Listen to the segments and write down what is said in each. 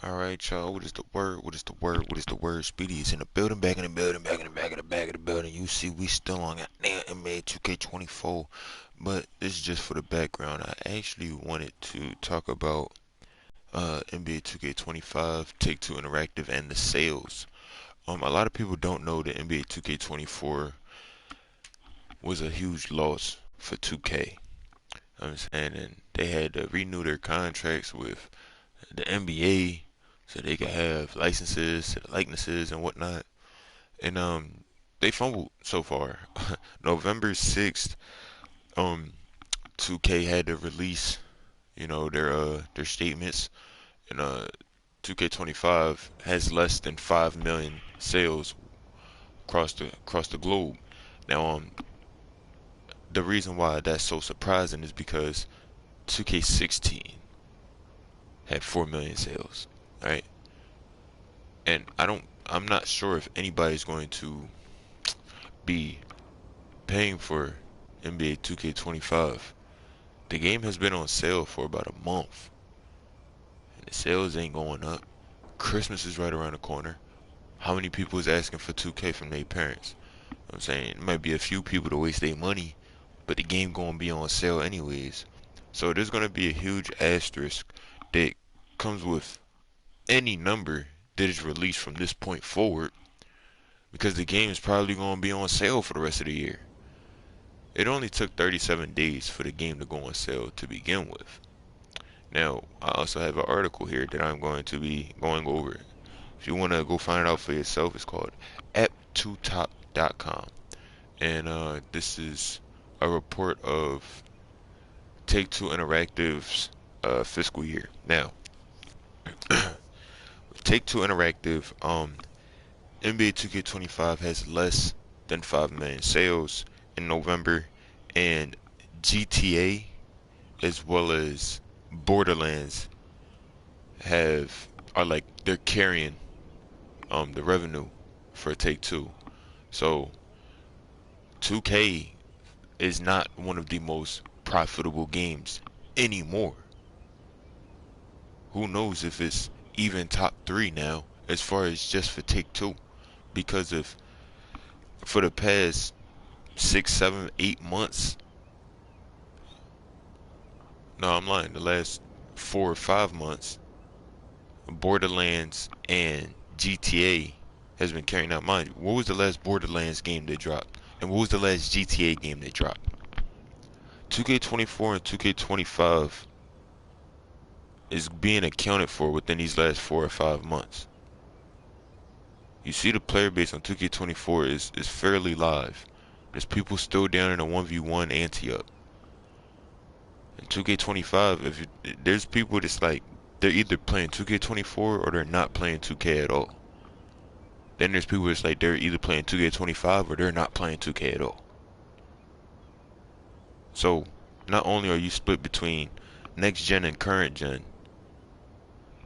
Alright, y'all, what is the word? What is the word? What is the word? Speedy is in the building, back in the building, back in the back of the back of the building. You see, we still on goddamn NBA 2K24, but this is just for the background. I actually wanted to talk about NBA 2K25, Take-Two Interactive, and the sales. A lot of people don't know that NBA 2K24 was a huge loss for 2K. I'm saying, and they had to renew their contracts with the NBA so they could have licenses, likenesses, and whatnot. And they fumbled so far. November 6th, um, 2K had to release, their statements, and 2K25 has less than 5 million sales across the globe. Now, the reason why that's so surprising is because 2K16 had 4 million sales, right? And I'm not sure if anybody's going to be paying for NBA 2K25. The game has been on sale for about a month, and the sales ain't going up. Christmas is right around the corner. How many people is asking for 2K from their parents? I'm saying it might be a few people to waste their money, but the game gonna be on sale anyways. So there's gonna be a huge asterisk that comes with any number that is released from this point forward because the game is probably gonna be on sale for the rest of the year. It only took 37 days for the game to go on sale to begin with. Now, I also have an article here that I'm going to be going over. If you want to go find it out for yourself, it's called app2top.com. And this is a report of Take-Two Interactive's fiscal year. Now, Take-Two Interactive, NBA 2K25 has less than 5 million sales in November, and GTA as well as Borderlands are like they're carrying the revenue for Take Two. So 2K is not one of the most profitable games anymore. Who knows if it's even top three now as far as just for Take Two, because of for the past 6, 7, 8 months. No, I'm lying. The last 4 or 5 months, Borderlands and GTA has been carrying out. Mind you, what was the last Borderlands game they dropped? And what was the last GTA game they dropped? 2K24 and 2K25 is being accounted for within these last 4 or 5 months. You see the player base on 2K24 is fairly live. There's people still down in a 1v1 ante up. In 2K25, there's people that's like they're either playing 2K24 or they're not playing 2K at all. Then there's people that's like they're either playing 2K25 or they're not playing 2K at all. So not only are you split between next gen and current gen,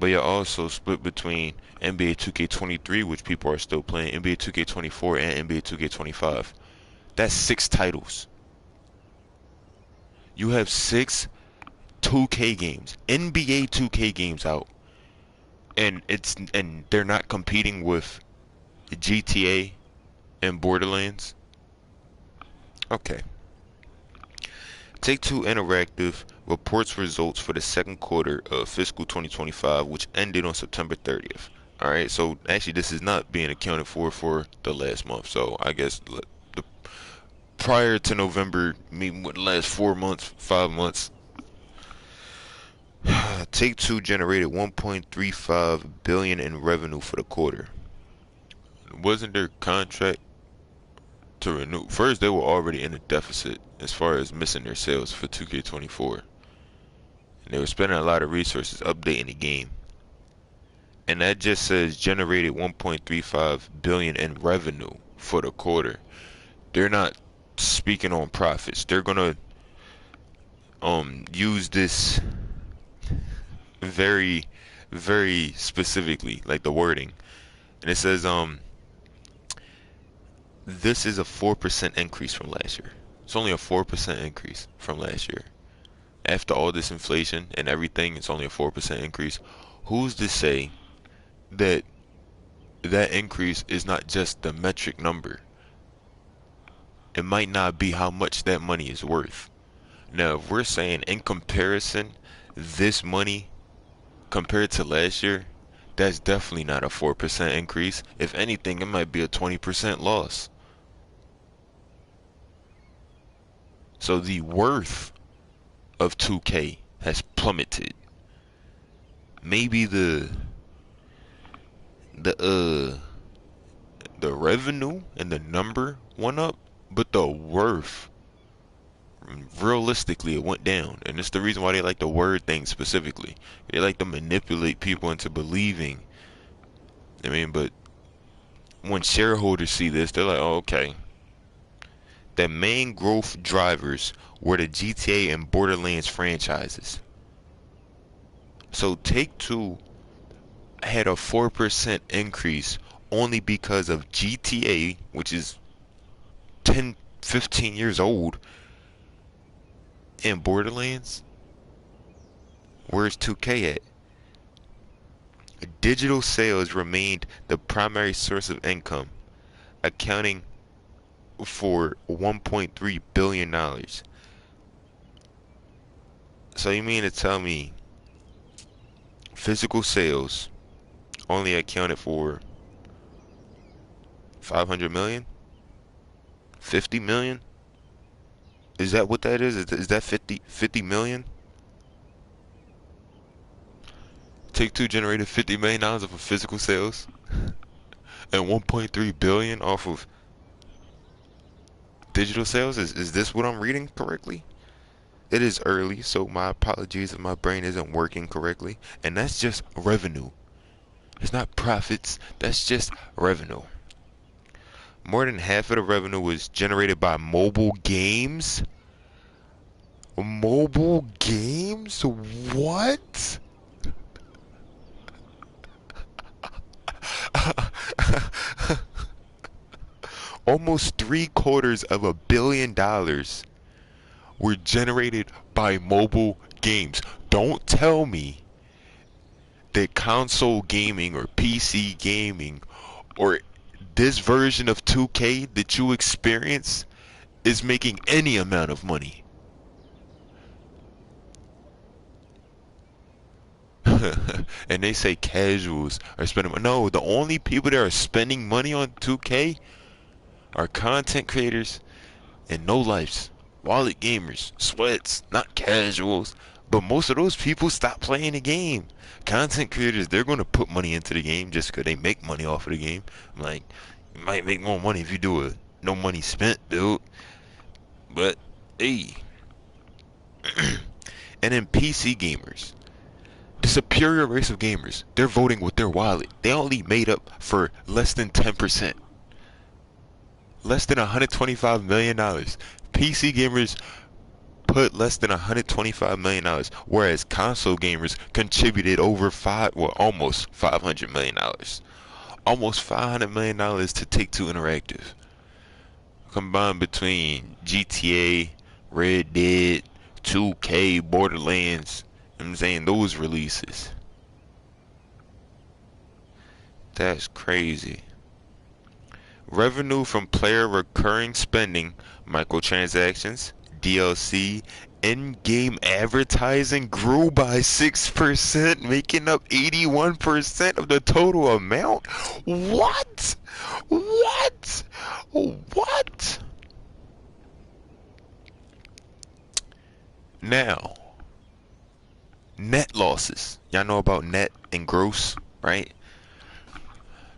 but you're also split between NBA 2K23, which people are still playing, NBA 2K24, and NBA 2K25. That's 6 titles. You have 6 2K games, NBA 2K games out, and they're not competing with GTA and Borderlands. Okay. Take-Two Interactive reports results for the second quarter of fiscal 2025, which ended on September 30th. All right, so actually this is not being accounted for the last month. So I guess the prior to November, meaning what the last 4 months, 5 months, Take-Two generated 1.35 billion in revenue for the quarter. Wasn't their contract to renew? First, they were already in a deficit as far as missing their sales for 2K24. And they were spending a lot of resources updating the game. And that just says generated 1.35 billion in revenue for the quarter. They're not speaking on profits. They're gonna use this very very specifically, like the wording. And it says this is a 4% increase from last year. It's only a 4% increase from last year. After all this inflation and everything, it's only a 4% increase. Who's to say that that increase is not just the metric number. It might not be how much that money is worth. Now, if we're saying in comparison, this money compared to last year, that's definitely not a 4% increase. If anything, it might be a 20% loss. So the worth of 2K has plummeted. Maybe the uh the revenue and the number went up, but the worth, realistically, it went down. And it's the reason why they like the word thing specifically. They like to manipulate people into believing. But when shareholders see this, they're like, oh, okay. The main growth drivers were the GTA and Borderlands franchises. So Take-Two had a 4% increase only because of GTA, which is 10, 15 years old, and Borderlands. Where's 2K at? Digital sales remained the primary source of income, accounting for $1.3 billion. So you mean to tell me physical sales only accounted for 500 million? 50 million? Is that what that is? Is that 50 million? Take-Two generated $50 million off of physical sales and 1.3 billion off of digital sales. Is this what I'm reading correctly? It is early, so my apologies if my brain isn't working correctly. And that's just revenue. It's not profits, that's just revenue. More than half of the revenue was generated by mobile games. Mobile games? What? Almost $750 million were generated by mobile games. Don't tell me that console gaming or PC gaming or this version of 2K that you experience is making any amount of money. And they say casuals are spending money. No, the only people that are spending money on 2K are content creators and no lifes, wallet gamers, sweats, not casuals. But most of those people stop playing the game. Content creators, they're going to put money into the game just because they make money off of the game. Like, you might make more money if you do a no money spent build. But, hey. And then PC gamers, the superior race of gamers, they're voting with their wallet. They only made up for less than 10%. Less than $125 million. PC gamers put less than $125 million, whereas console gamers contributed almost $500 million. Almost $500 million to Take-Two Interactive. Combined between GTA, Red Dead, 2K, Borderlands, I'm saying those releases. That's crazy. Revenue from player recurring spending, microtransactions, DLC, in-game advertising grew by 6%, making up 81% of the total amount. What? What? What? Now, net losses. Y'all know about net and gross, right?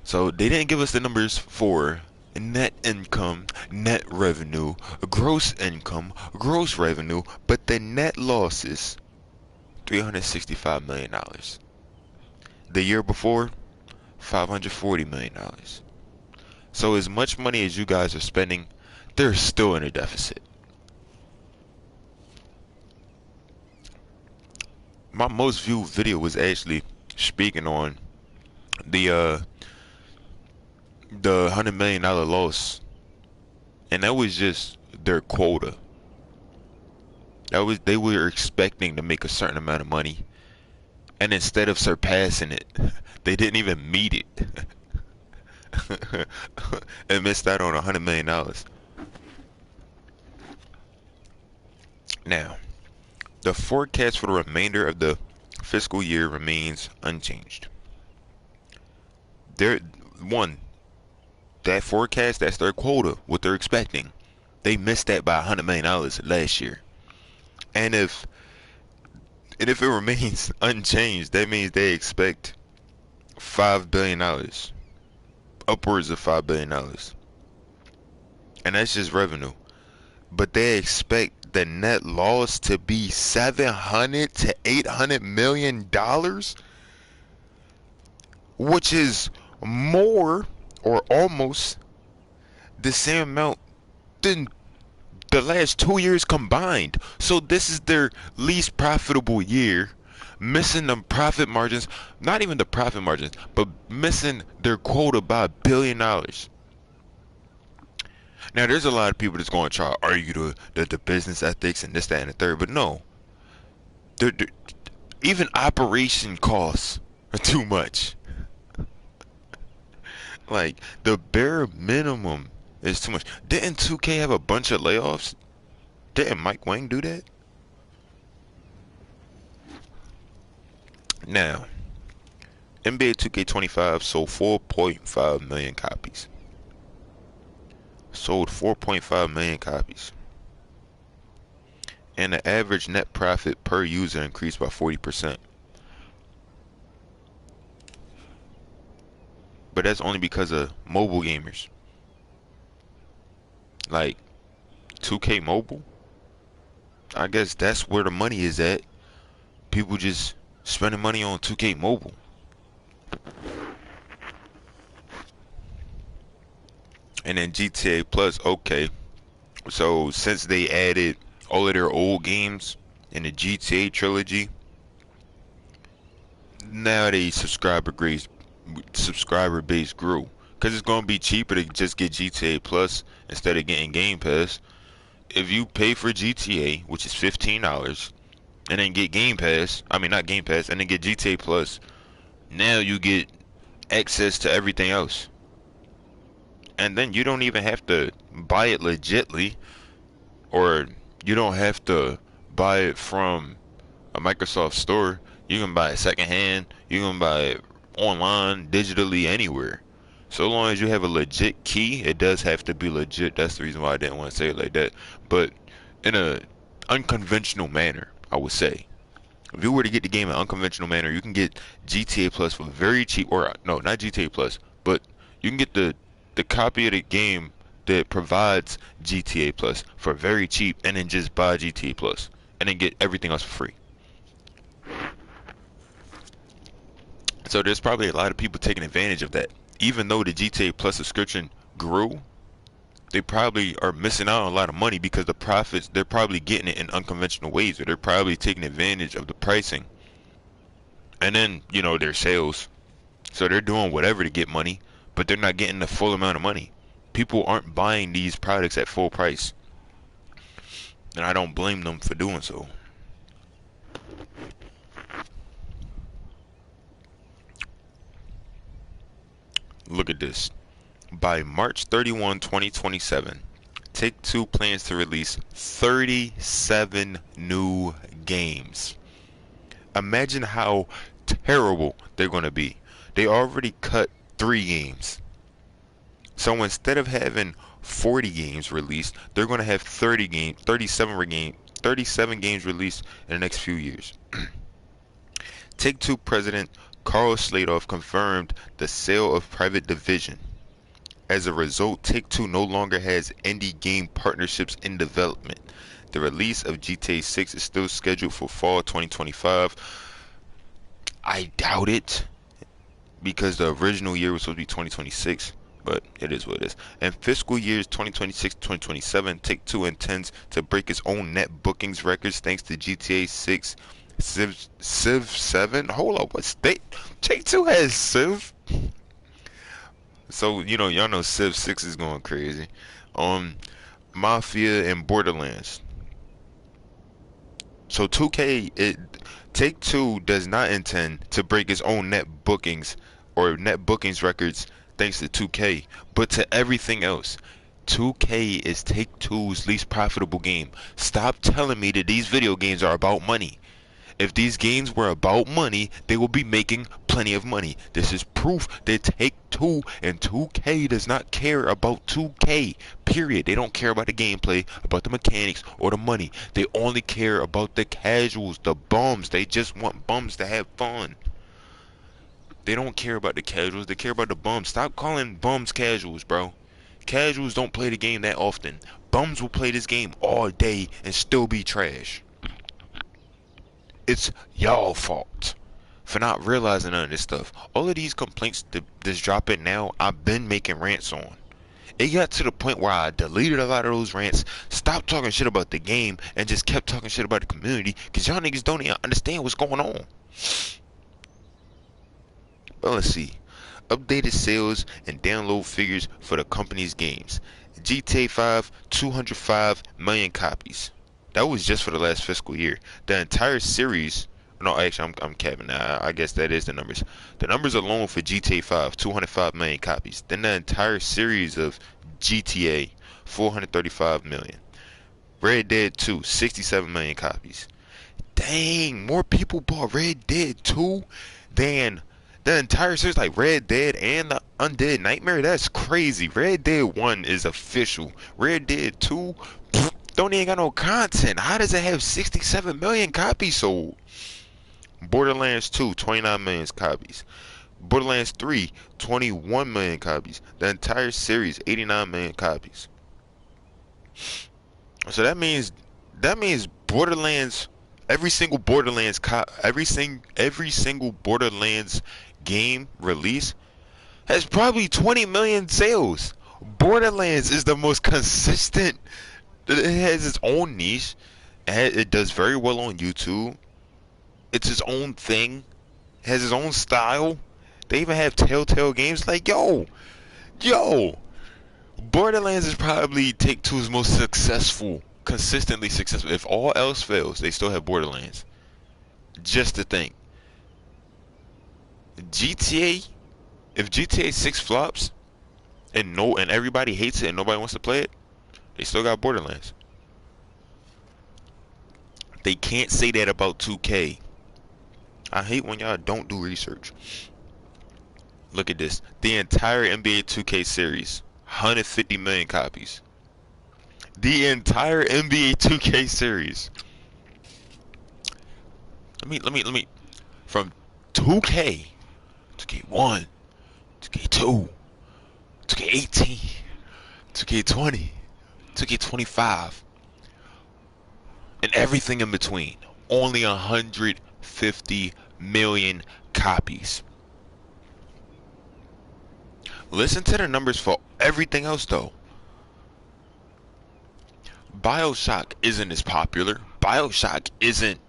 So they didn't give us the numbers for net income, net revenue, gross income, gross revenue, but the net losses, $365 million. The year before, $540 million. So as much money as you guys are spending, they're still in a deficit. My most viewed video was actually speaking on the $100 million loss, and that was just their quota. They were expecting to make a certain amount of money, And instead of surpassing it, they didn't even meet it. And missed out on $100 million. Now, the forecast for the remainder of the fiscal year remains unchanged. There, one, that forecast, that's their quota, what they're expecting. They missed that by $100 million last year. And if it remains unchanged, that means they expect $5 billion, upwards of $5 billion, and that's just revenue. But they expect the net loss to be 700 to 800 million dollars, which is more or almost the same amount than the last 2 years combined. So this is their least profitable year, missing the profit margins, not even the profit margins, but missing their quota by $1 billion. Now, there's a lot of people that's going to try to argue the business ethics and this, that, and the third, but no. They're, even operation costs are too much. Like, the bare minimum is too much. Didn't 2K have a bunch of layoffs? Didn't Mike Wang do that? Now, NBA 2K25 sold 4.5 million copies. Sold 4.5 million copies. And the average net profit per user increased by 40%. But that's only because of mobile gamers. Like 2K Mobile, I guess that's where the money is at. People just spending money on 2K Mobile. And then GTA Plus, okay. So since they added all of their old games in the GTA trilogy, now they subscriber base grew. Cause it's gonna be cheaper to just get GTA Plus instead of getting Game Pass. If you pay for GTA, which is $15, and then get Game Pass, I mean not Game Pass, and then get GTA Plus, now you get access to everything else. And then you don't even have to buy it legitly, or you don't have to buy it from a Microsoft store. You can buy it secondhand, you can buy it online, digitally, anywhere. So long as you have a legit key, it does have to be legit. That's the reason why I didn't want to say it like that. But in a unconventional manner, I would say. If you were to get the game in an unconventional manner, you can get GTA Plus for very cheap, or no, not GTA Plus, but you can get the copy of the game that provides GTA Plus for very cheap, and then just buy GTA Plus, and then get everything else for free. So there's probably a lot of people taking advantage of that. Even though the GTA Plus subscription grew, they probably are missing out on a lot of money because the profits, they're probably getting it in unconventional ways, or they're probably taking advantage of the pricing. And then, their sales. So they're doing whatever to get money, but they're not getting the full amount of money. People aren't buying these products at full price. And I don't blame them for doing so. Look at this. By March 31, 2027, Take-Two plans to release 37 new games. Imagine how terrible they're going to be. They already cut 3 games. So instead of having 40 games released, they're going to have 37 games released in the next few years. Take-Two president Carl Sladoff confirmed the sale of Private Division. As a result, Take-Two no longer has indie game partnerships in development. The release of GTA 6 is still scheduled for fall 2025. I doubt it, because the original year was supposed to be 2026, but it is what it is. In fiscal years 2026-2027, Take-Two intends to break its own net bookings records thanks to GTA 6, Civ 7. Hold up, what's that? Take-Two has Civ? So, y'all know Civ 6 is going crazy. Mafia and Borderlands. So 2K, Take-Two does not intend to break its own net bookings or net bookings records thanks to 2K, but to everything else. 2K is Take-Two's least profitable game. Stop telling me that these video games are about money. If these games were about money, they will be making plenty of money. This is proof that Take-Two and 2K does not care about 2K. Period. They don't care about the gameplay, about the mechanics, or the money. They only care about the casuals, the bums. They just want bums to have fun. They don't care about the casuals. They care about the bums. Stop calling bums casuals, bro. Casuals don't play the game that often. Bums will play this game all day and still be trash. It's y'all fault for not realizing none of this stuff. All of these complaints that's dropping now, I've been making rants on. It got to the point where I deleted a lot of those rants, stopped talking shit about the game, and just kept talking shit about the community, because y'all niggas don't even understand what's going on. But let's see. Updated sales and download figures for the company's games. GTA 5, 205 million copies. That was just for the last fiscal year. The entire series, no, actually, I'm capping. I guess that is the numbers. The numbers alone for GTA 5, 205 million copies. Then the entire series of GTA, 435 million. Red Dead 2, 67 million copies. Dang, more people bought Red Dead 2 than the entire series, like Red Dead and the Undead Nightmare. That's crazy. Red Dead 1 is official. Red Dead 2 don't even got no content. How does it have 67 million copies sold? Borderlands 2, 29 million copies. Borderlands 3, 21 million copies. The entire series, 89 million copies. So that means Borderlands, every single Borderlands game release has probably 20 million sales. Borderlands is the most consistent. It has its own niche. It does very well on YouTube. It's its own thing. It has its own style. They even have Telltale games. Like, yo, Borderlands is probably Take-Two's most successful, consistently successful. If all else fails, they still have Borderlands. Just to think, GTA. If GTA 6 flops and everybody hates it and nobody wants to play it, they still got Borderlands. They can't say that about 2K. I hate when y'all don't do research. Look at this. The entire NBA 2K series, 150 million copies. The entire NBA 2K series. Let me. From 2K, 2K1, 2K2, 2K18, 2K20, 2K25, and everything in between. Only 150 million copies. Listen to the numbers for everything else though. BioShock isn't as popular. BioShock isn't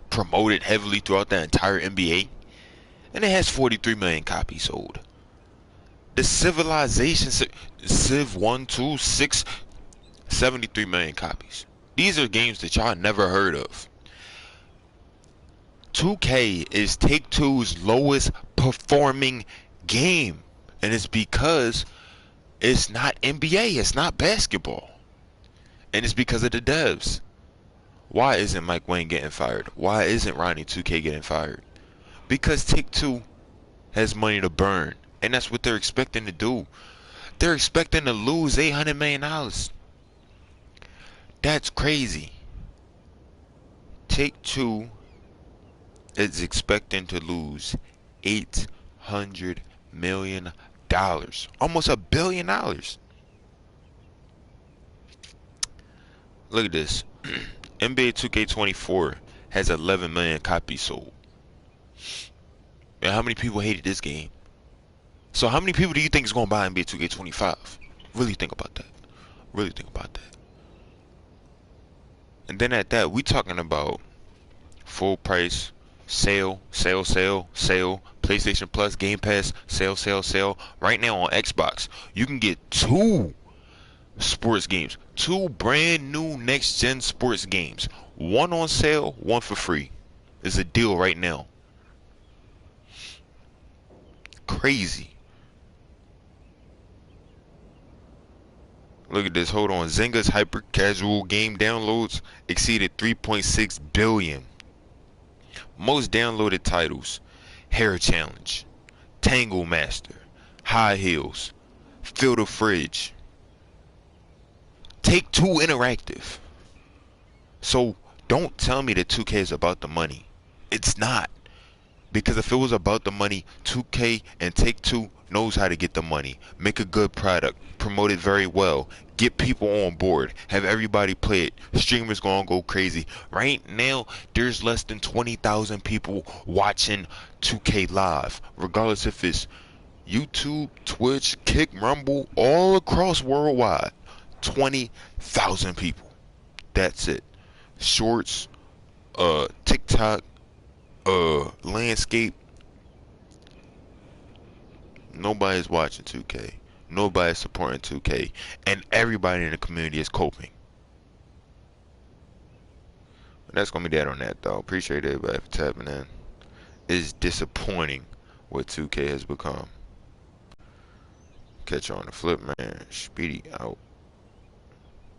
promoted heavily throughout the entire NBA. And it has 43 million copies sold. The Civilization Civ 1, 2, 6, 73 million copies. These are games that y'all never heard of. 2K is Take-Two's lowest performing game. And it's because it's not NBA, it's not basketball. And it's because of the devs. Why isn't Mike Wayne getting fired? Why isn't Ronnie 2K getting fired? Because Take-Two has money to burn. And that's what they're expecting to do. They're expecting to lose $800 million. That's crazy. Take-Two is expecting to lose $800 million. Almost $1 billion. Look at this. NBA 2K24 has 11 million copies sold. And how many people hated this game? So how many people do you think is going to buy NBA 2K25? Really think about that. Really think about that. And then at that, we talking about full price, sale, PlayStation Plus, Game Pass, sale. Right now on Xbox, you can get 2 sports games. 2 brand new next gen sports games. One on sale, one for free. It's a deal right now. Crazy. Look at this. Hold on. Zynga's hyper casual game downloads exceeded 3.6 billion. Most downloaded titles: Hair Challenge, Tangle Master, High Heels, Fill the Fridge, Take Two Interactive. So don't tell me that 2K is about the money. It's not. Because if it was about the money, 2K and Take Two knows how to get the money, make a good product, promote it very well, get people on board, have everybody play it. Streamers gonna go crazy. Right now, there's less than 20,000 people watching 2K live, regardless if it's YouTube, Twitch, Kick, Rumble, all across worldwide. 20,000 people. That's it. Shorts, TikTok, landscape. Nobody's watching 2K. Nobody's supporting 2K. And everybody in the community is coping. That's gonna be that on that, though. Appreciate everybody for tapping in. It's disappointing what 2K has become. Catch you on the flip, man. Speedy out.